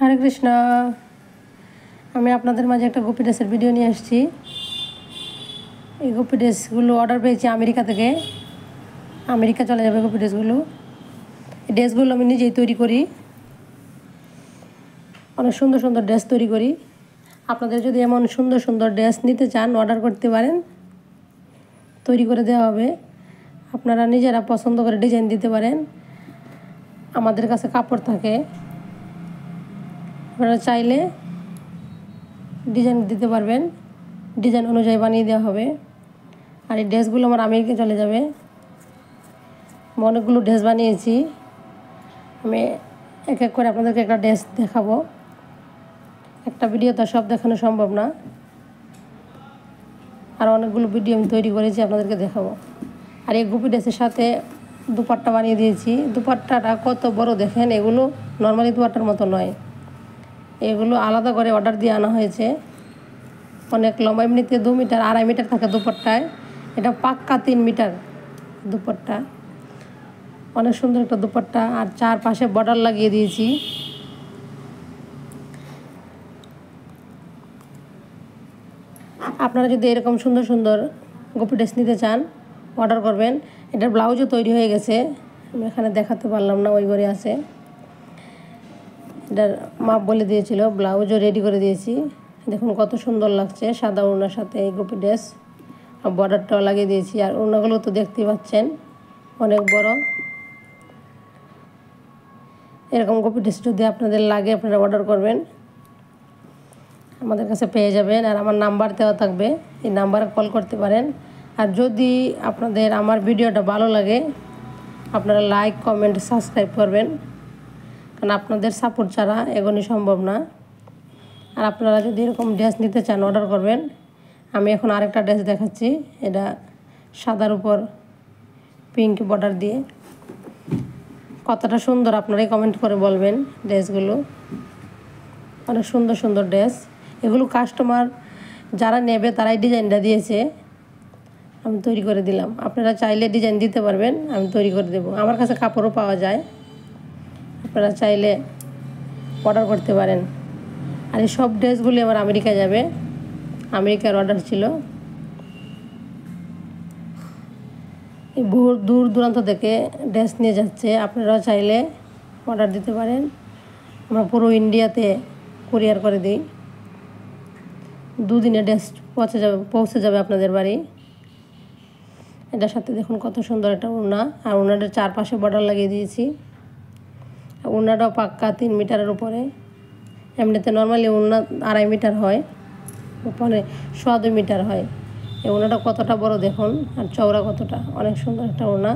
হরে কৃষ্ণ। আমি আপনাদের মাঝে একটা গোপী ড্রেসের ভিডিও নিয়ে আসছি। এই গোপী ড্রেসগুলো অর্ডার পেয়েছি আমেরিকা থেকে। আমেরিকা চলে যাবে গোপী ড্রেসগুলো। এই ড্রেসগুলো আমি নিজেই তৈরি করি, অনেক সুন্দর সুন্দর ড্রেস তৈরি করি। আপনাদের যদি এমন সুন্দর সুন্দর ড্রেস নিতে চান অর্ডার করতে পারেন, তৈরি করে দেওয়া হবে। আপনারা নিজেরা পছন্দ করে ডিজাইন দিতে পারেন। আমাদের কাছে কাপড় থাকে, আপনারা চাইলে ডিজাইন দিতে পারবেন, ডিজাইন অনুযায়ী বানিয়ে দেওয়া হবে। আর এই ড্রেসগুলো আমার আমেরিকা চলে যাবে। আমি অনেকগুলো ড্রেস বানিয়েছি, আমি এক এক করে আপনাদেরকে একটা ড্রেস দেখাবো। একটা ভিডিও তো সব দেখানো সম্ভব না, আর অনেকগুলো ভিডিও আমি তৈরি করেছি, আপনাদেরকে দেখাবো। আর এই গোপী ড্রেসের সাথে দুপাট্টা বানিয়ে দিয়েছি। দুপাট্টাটা কত বড় দেখেন, এগুলো নর্মালি দুপাট্টার মতো নয়, এগুলো আলাদা করে অর্ডার দিয়ে আনা হয়েছে। অনেক লম্বা, এমনিতে 2 মিটার 2.5 মিটার থাকে দুপাট্টায়, এটা পাক্কা 3 মিটার দুপাট্টা। অনেক সুন্দর একটা দুপাট্টা, আর চারপাশে বর্ডার লাগিয়ে দিয়েছি। আপনারা যদি এরকম সুন্দর সুন্দর গোপী ড্রেস নিতে চান অর্ডার করবেন। এটার ব্লাউজও তৈরি হয়ে গেছে, আমি এখানে দেখাতে পারলাম না, ওই ঘরে আছে। এটার মাপ বলে দিয়েছিল, ব্লাউজও রেডি করে দিয়েছি। দেখুন কত সুন্দর লাগছে সাদা ওড়নার সাথে এই গোপী ড্রেস। আর বর্ডারটাও লাগিয়ে দিয়েছি, আর ওড়নাগুলো তো দেখতেই পাচ্ছেন অনেক বড়। এরকম গোপী ড্রেস যদি আপনাদের লাগে আপনারা অর্ডার করবেন, আমাদের কাছে পেয়ে যাবেন। আর আমার নাম্বার দেওয়া থাকবে, এই নাম্বারে কল করতে পারেন। আর যদি আপনাদের আমার ভিডিওটা ভালো লাগে আপনারা লাইক, কমেন্ট, সাবস্ক্রাইব করবেন, কারণ আপনাদের সাপোর্ট ছাড়া এগোনো সম্ভব না। আর আপনারা যদি এরকম ড্রেস নিতে চান অর্ডার করবেন। আমি এখন আরেকটা ড্রেস দেখাচ্ছি, এটা সাদার উপর পিঙ্ক বর্ডার দিয়ে। কতটা সুন্দর আপনারাই কমেন্ট করে বলবেন। ড্রেসগুলো অনেক সুন্দর সুন্দর ড্রেস, এগুলো কাস্টমার যারা নেবে তারাই ডিজাইনটা দিয়েছে, আমি তৈরি করে দিলাম। আপনারা চাইলে ডিজাইন দিতে পারবেন, আমি তৈরি করে দেবো। আমার কাছে কাপড়ও পাওয়া যায়, আপনারা চাইলে অর্ডার করতে পারেন। আর এই সব ড্রেসগুলি আমার আমেরিকা যাবে, আমেরিকার অর্ডার ছিল। এই বহু দূর দূরান্ত থেকে ড্রেস নিয়ে যাচ্ছে, আপনারাও চাইলে অর্ডার দিতে পারেন। আমরা পুরো ইন্ডিয়াতে কুরিয়ার করে দিই। 2 দিনে ড্রেস পৌঁছে যাবে আপনাদের বাড়ি। এটার সাথে দেখুন কত সুন্দর একটা ওড়না, আর ওড়নাটার চারপাশে বর্ডার লাগিয়ে দিয়েছি। ওড়নাটাও পাক্কা 3 মিটারের উপরে। এমনিতে নর্মালি ওড়না 2.5 মিটার হয়, উপরে 2.25 মিটার হয়। এই ওড়নাটা কতটা বড় দেখুন, আর চওড়া কতটা, অনেক সুন্দর একটা ওড়না।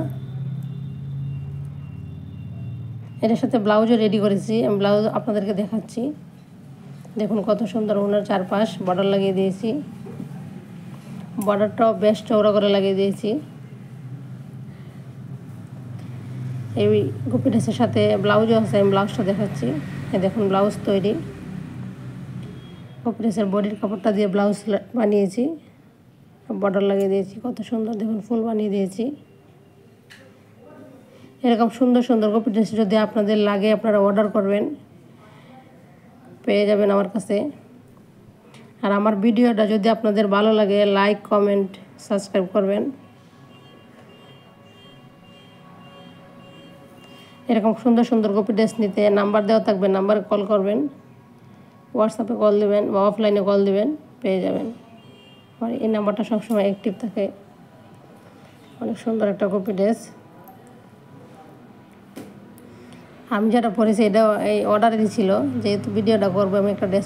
এটার সাথে ব্লাউজও রেডি করেছি, আমি ব্লাউজ আপনাদেরকে দেখাচ্ছি। দেখুন কত সুন্দর ওড়নার চারপাশ বর্ডার লাগিয়ে দিয়েছি। বর্ডারটাও বেশ চওড়া করে লাগিয়ে দিয়েছি। এই গোপী ড্রেসের সাথে ব্লাউজও আছে, আমি ব্লাউজটা দেখাচ্ছি। এই দেখুন ব্লাউজ তৈরি। গোপী ড্রেসের বডির কাপড়টা দিয়ে ব্লাউজ বানিয়েছি, বর্ডার লাগিয়ে দিয়েছি। কত সুন্দর দেখুন ফুল বানিয়ে দিয়েছি। এরকম সুন্দর সুন্দর গোপী ড্রেস যদি আপনাদের লাগে আপনারা অর্ডার করবেন, পেয়ে যাবেন আমার কাছে। আর আমার ভিডিওটা যদি আপনাদের ভালো লাগে লাইক, কমেন্ট, সাবস্ক্রাইব করবেন। এরকম সুন্দর সুন্দর গোপী ড্রেস নিতে নাম্বার দেওয়া থাকবে, নাম্বারে কল করবেন, হোয়াটসঅ্যাপে কল দেবেন বা অফলাইনে কল দেবেন, পেয়ে যাবেন। আর এই নাম্বারটা সবসময় অ্যাক্টিভ থাকে। অনেক সুন্দর একটা গোপী ড্রেস। আমি যেটা পরেছি এটা এই অর্ডারে দিয়েছিল, যেহেতু ভিডিওটা করবো আমি একটা ড্রেস